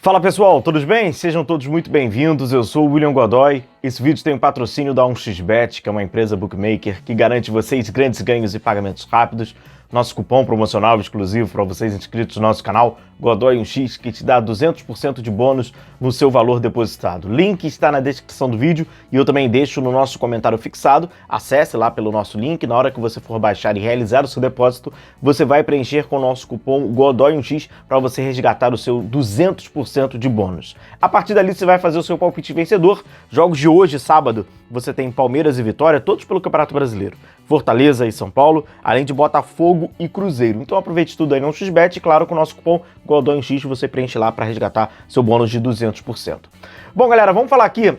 Fala pessoal, todos bem? Sejam todos muito bem-vindos, eu sou o William Godoy. Esse vídeo tem um patrocínio da 1xBet, que é uma empresa bookmaker que garante vocês grandes ganhos e pagamentos rápidos. Nosso cupom promocional exclusivo para vocês inscritos no nosso canal, Godoy1x, que te dá 200% de bônus no seu valor depositado. Link está na descrição do vídeo e eu também deixo no nosso comentário fixado. Acesse lá pelo nosso link, na hora que você for baixar e realizar o seu depósito, você vai preencher com o nosso cupom Godoy1x para você resgatar o seu 200% de bônus. A partir dali você vai fazer o seu palpite vencedor. Jogos de hoje, sábado, você tem Palmeiras e Vitória, todos pelo Campeonato Brasileiro. Fortaleza e São Paulo, além de Botafogo e Cruzeiro. Então aproveite tudo aí no 1xBet e claro, com o nosso cupom Godoy1x você preenche lá para resgatar seu bônus de 200%. Bom, galera, vamos falar aqui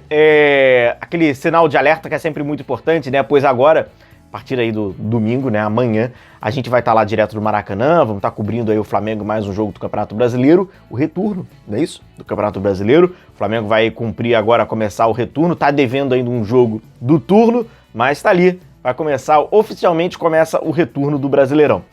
aquele sinal de alerta que é sempre muito importante, né? Pois agora, a partir aí do domingo, né, amanhã, a gente vai estar lá direto do Maracanã, vamos estar cobrindo aí o Flamengo mais um jogo do Campeonato Brasileiro, o retorno, não é isso? Do Campeonato Brasileiro. O Flamengo vai cumprir agora, começar o retorno, tá devendo ainda um jogo do turno, mas tá ali. Vai começar, oficialmente começa o retorno do Brasileirão.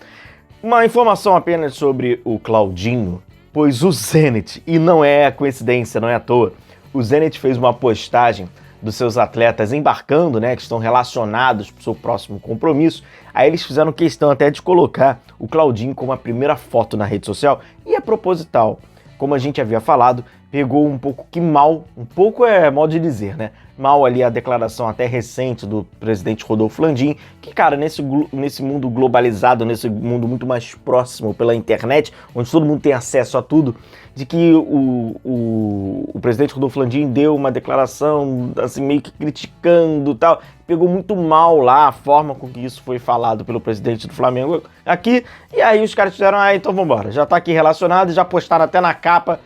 Uma informação apenas sobre o Claudinho, pois o Zenit, e não é coincidência, não é à toa, o Zenit fez uma postagem dos seus atletas embarcando, né, que estão relacionados para o seu próximo compromisso. Aí eles fizeram questão até de colocar o Claudinho como a primeira foto na rede social, e é proposital. Como a gente havia falado, pegou um pouco que mal, um pouco é modo de dizer, né? Mal ali a declaração até recente do presidente Rodolfo Landim, que, cara, nesse mundo globalizado, nesse mundo muito mais próximo pela internet, onde todo mundo tem acesso a tudo, de que o presidente Rodolfo Landim deu uma declaração, assim, meio que criticando e tal, pegou muito mal lá a forma com que isso foi falado pelo presidente do Flamengo aqui, e aí os caras fizeram, então vambora, já tá aqui relacionado, já postaram até na capa,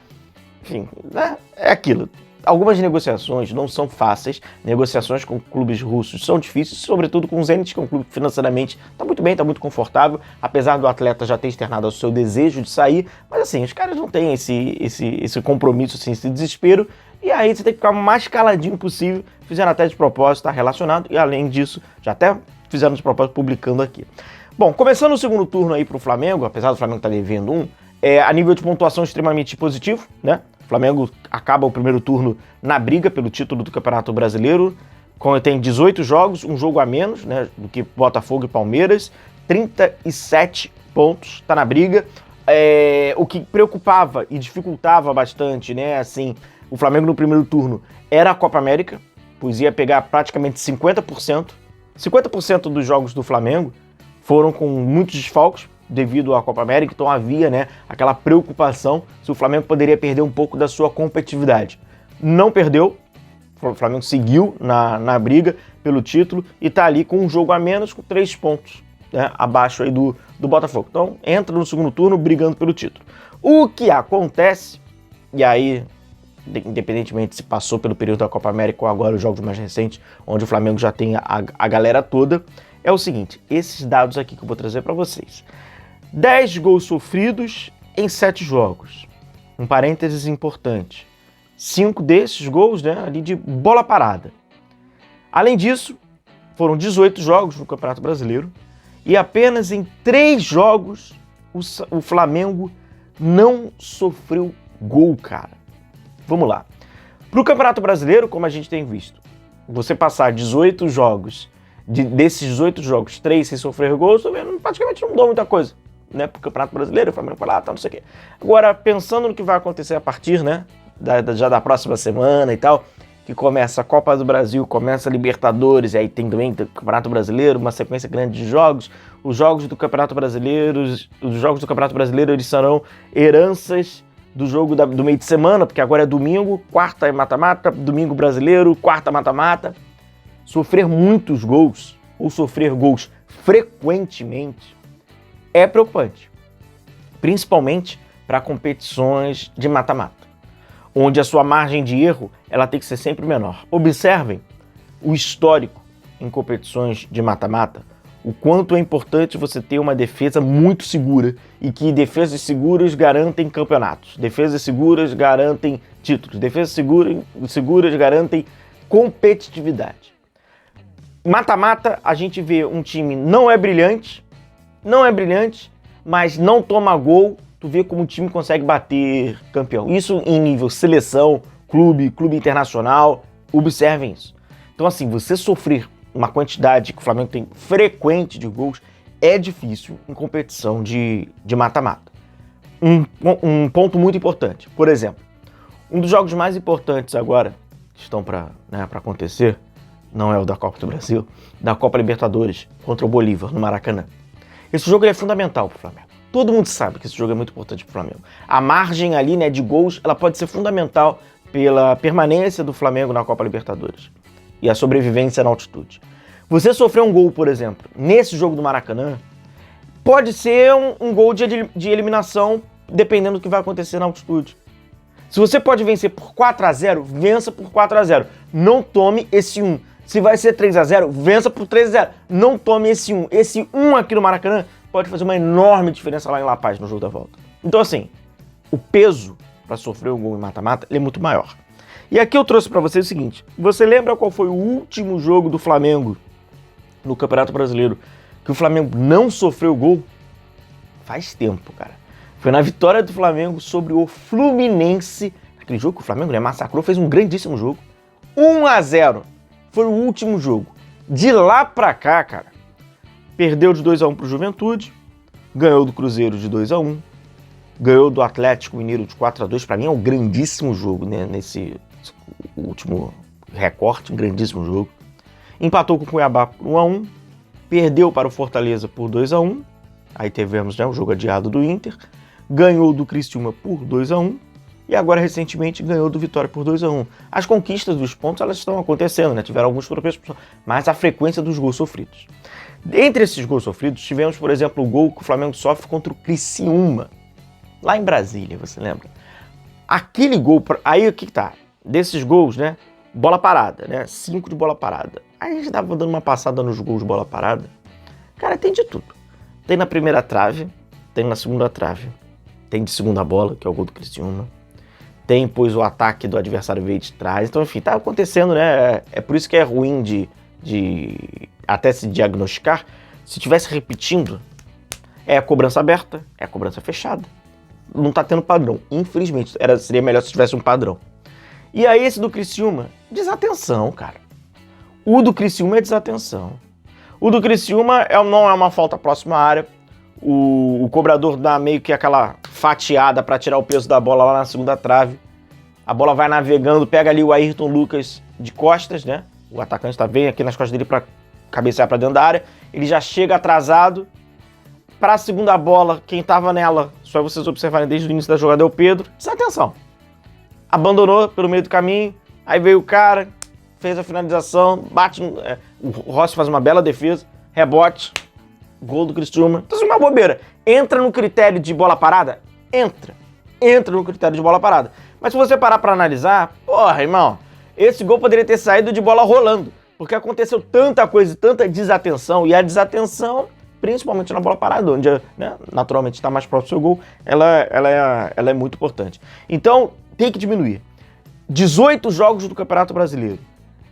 enfim, né? É aquilo. Algumas negociações não são fáceis, negociações com clubes russos são difíceis, sobretudo com o Zenit, que é um clube que financeiramente está muito bem, está muito confortável, apesar do atleta já ter externado o seu desejo de sair, mas assim, os caras não têm esse compromisso, assim, esse desespero, e aí você tem que ficar o mais caladinho possível, fizeram até de propósito, está relacionado, e além disso, já até fizeram de propósito publicando aqui. Bom, começando o segundo turno aí para o Flamengo, apesar do Flamengo estar devendo a nível de pontuação extremamente positivo, né? O Flamengo acaba o primeiro turno na briga pelo título do Campeonato Brasileiro, tem 18 jogos, um jogo a menos, né, do que Botafogo e Palmeiras, 37 pontos, tá na briga. O que preocupava e dificultava bastante, né, assim, o Flamengo no primeiro turno era a Copa América, pois ia pegar praticamente 50%. 50% dos jogos do Flamengo foram com muitos desfalques, devido à Copa América, então havia, né, aquela preocupação se o Flamengo poderia perder um pouco da sua competitividade. Não perdeu, o Flamengo seguiu na briga pelo título e está ali com um jogo a menos, com 3 pontos, né, abaixo aí do Botafogo. Então entra no segundo turno brigando pelo título. O que acontece, e aí, independentemente se passou pelo período da Copa América ou agora os jogos mais recentes, onde o Flamengo já tem a galera toda, é o seguinte, esses dados aqui que eu vou trazer para vocês. 10 gols sofridos em 7 jogos. Um parênteses importante. 5 desses gols, né, ali de bola parada. Além disso, foram 18 jogos no Campeonato Brasileiro e apenas em 3 jogos o Flamengo não sofreu gol, cara. Vamos lá. Para o Campeonato Brasileiro, como a gente tem visto, você passar 18 jogos, desses 18 jogos, 3 sem sofrer gols, praticamente não mudou muita coisa. Né, para o Campeonato Brasileiro, o Flamengo foi lá, não sei o quê. Agora, pensando no que vai acontecer a partir, né, já da próxima semana e tal, que começa a Copa do Brasil, começa a Libertadores, e aí tem também o Campeonato Brasileiro, uma sequência grande de jogos. Os jogos do Campeonato Brasileiro, eles serão heranças do jogo do meio de semana, porque agora é domingo, quarta é mata-mata, domingo brasileiro, quarta mata-mata. Sofrer muitos gols, ou sofrer gols frequentemente, é preocupante, principalmente para competições de mata-mata, onde a sua margem de erro ela tem que ser sempre menor. Observem o histórico em competições de mata-mata, o quanto é importante você ter uma defesa muito segura e que defesas seguras garantem campeonatos, defesas seguras garantem títulos, defesas seguras garantem competitividade. Mata-mata, a gente vê um time não é brilhante, mas não toma gol tu vê como o time consegue bater campeão. Isso em nível seleção, clube internacional, observem isso. Então assim, você sofrer uma quantidade que o Flamengo tem frequente de gols é difícil em competição de mata-mata. Um ponto muito importante, por exemplo, um dos jogos mais importantes agora, que estão para acontecer, não é o da Copa do Brasil, da Copa Libertadores contra o Bolívar, no Maracanã. Esse jogo é fundamental para o Flamengo. Todo mundo sabe que esse jogo é muito importante para o Flamengo. A margem ali, né, de gols, ela pode ser fundamental pela permanência do Flamengo na Copa Libertadores e a sobrevivência na altitude. Você sofrer um gol, por exemplo, nesse jogo do Maracanã, pode ser um gol de eliminação, dependendo do que vai acontecer na altitude. Se você pode vencer por 4-0, vença por 4-0. Não tome esse 1. Se vai ser 3-0, vença por 3-0. Não tome esse 1. Esse 1 aqui no Maracanã pode fazer uma enorme diferença lá em La Paz, no jogo da volta. Então, assim, o peso para sofrer um gol em mata-mata é muito maior. E aqui eu trouxe para você o seguinte. Você lembra qual foi o último jogo do Flamengo no Campeonato Brasileiro que o Flamengo não sofreu gol? Faz tempo, cara. Foi na vitória do Flamengo sobre o Fluminense. Aquele jogo que o Flamengo, né, massacrou, fez um grandíssimo jogo. 1-0. Foi o último jogo. De lá pra cá, cara, perdeu de 2-1 pro Juventude, ganhou do Cruzeiro de 2-1, ganhou do Atlético Mineiro de 4-2. Pra mim é um grandíssimo jogo, né, nesse último recorte, um grandíssimo jogo. Empatou com o Cuiabá por 1-1, perdeu para o Fortaleza por 2-1, aí tivemos, né, o jogo adiado do Inter, ganhou do Criciúma por 2-1 e agora recentemente ganhou do Vitória por 2-1. As conquistas dos pontos, elas estão acontecendo, né? Tiveram alguns tropeços, mas a frequência dos gols sofridos. Entre esses gols sofridos, tivemos, por exemplo, o gol que o Flamengo sofre contra o Criciúma, lá em Brasília, você lembra? Aquele gol, aí o que tá? Desses gols, né? Bola parada, né? 5 de bola parada. Aí a gente tava dando uma passada nos gols de bola parada. Cara, tem de tudo. Tem na primeira trave, tem na segunda trave, tem de segunda bola, que é o gol do Criciúma, tem, pois, o ataque do adversário veio de trás. Então, enfim, tá acontecendo, né? É por isso que é ruim de até se diagnosticar. Se tivesse repetindo, é a cobrança aberta, é a cobrança fechada. Não tá tendo padrão, infelizmente. Seria melhor se tivesse um padrão. E aí esse do Criciúma, desatenção, cara. O do Criciúma é desatenção. O do Criciúma não é uma falta próxima à área. O cobrador dá meio que aquela fatiada para tirar o peso da bola lá na segunda trave. A bola vai navegando, pega ali o Ayrton Lucas de costas, né? O atacante vem aqui nas costas dele para cabecear para dentro da área. Ele já chega atrasado. Para a segunda bola, quem estava nela, só vocês observarem desde o início da jogada, é o Pedro. Desatenção. Abandonou pelo meio do caminho. Aí veio o cara, fez a finalização, bate. O Rossi faz uma bela defesa, rebote. Gol do Criciúma. Então, isso é uma bobeira. Entra no critério de bola parada? Entra. Entra no critério de bola parada. Mas se você parar pra analisar, porra, irmão, esse gol poderia ter saído de bola rolando. Porque aconteceu tanta coisa, tanta desatenção. E a desatenção, principalmente na bola parada, onde, né, naturalmente está mais próximo do seu gol, ela é muito importante. Então, tem que diminuir. 18 jogos do Campeonato Brasileiro.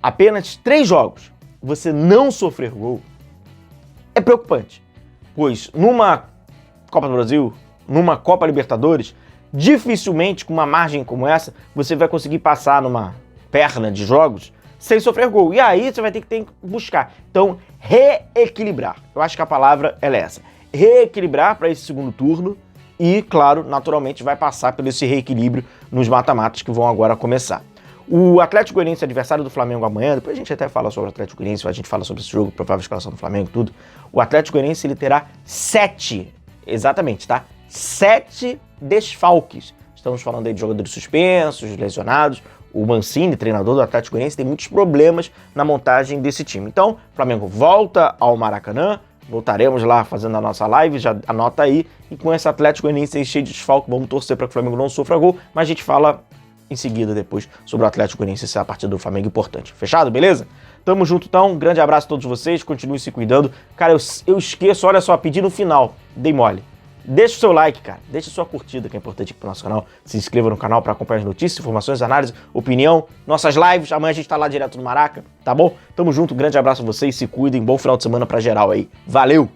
Apenas 3 jogos. Você não sofrer gol é preocupante, pois numa Copa do Brasil, numa Copa Libertadores, dificilmente com uma margem como essa, você vai conseguir passar numa perna de jogos sem sofrer gol. E aí você vai ter que buscar. Então, reequilibrar. Eu acho que a palavra é essa. Reequilibrar para esse segundo turno e, claro, naturalmente vai passar pelo esse reequilíbrio nos mata-matas que vão agora começar. O Atlético Goianiense, adversário do Flamengo amanhã, depois a gente até fala sobre o Atlético Goianiense, a gente fala sobre esse jogo, provável escalação do Flamengo e tudo. O Atlético Goianiense, ele terá 7, exatamente, tá? 7 desfalques. Estamos falando aí de jogadores suspensos, lesionados. O Mancini, treinador do Atlético Goianiense, tem muitos problemas na montagem desse time. Então, o Flamengo volta ao Maracanã, voltaremos lá fazendo a nossa live, já anota aí. E com esse Atlético Goianiense cheio de desfalque, vamos torcer para que o Flamengo não sofra gol, mas a gente fala em seguida depois sobre o Atlético Goianiense, essa é a partida do Flamengo importante. Fechado? Beleza? Tamo junto então, um grande abraço a todos vocês, continuem se cuidando. Cara, eu esqueço, olha só, pedi no final, dei mole. Deixa o seu like, cara, deixa a sua curtida, que é importante aqui pro nosso canal. Se inscreva no canal para acompanhar as notícias, informações, análise, opinião, nossas lives. Amanhã a gente tá lá direto no Maraca, tá bom? Tamo junto, grande abraço a vocês, se cuidem, bom final de semana pra geral aí. Valeu!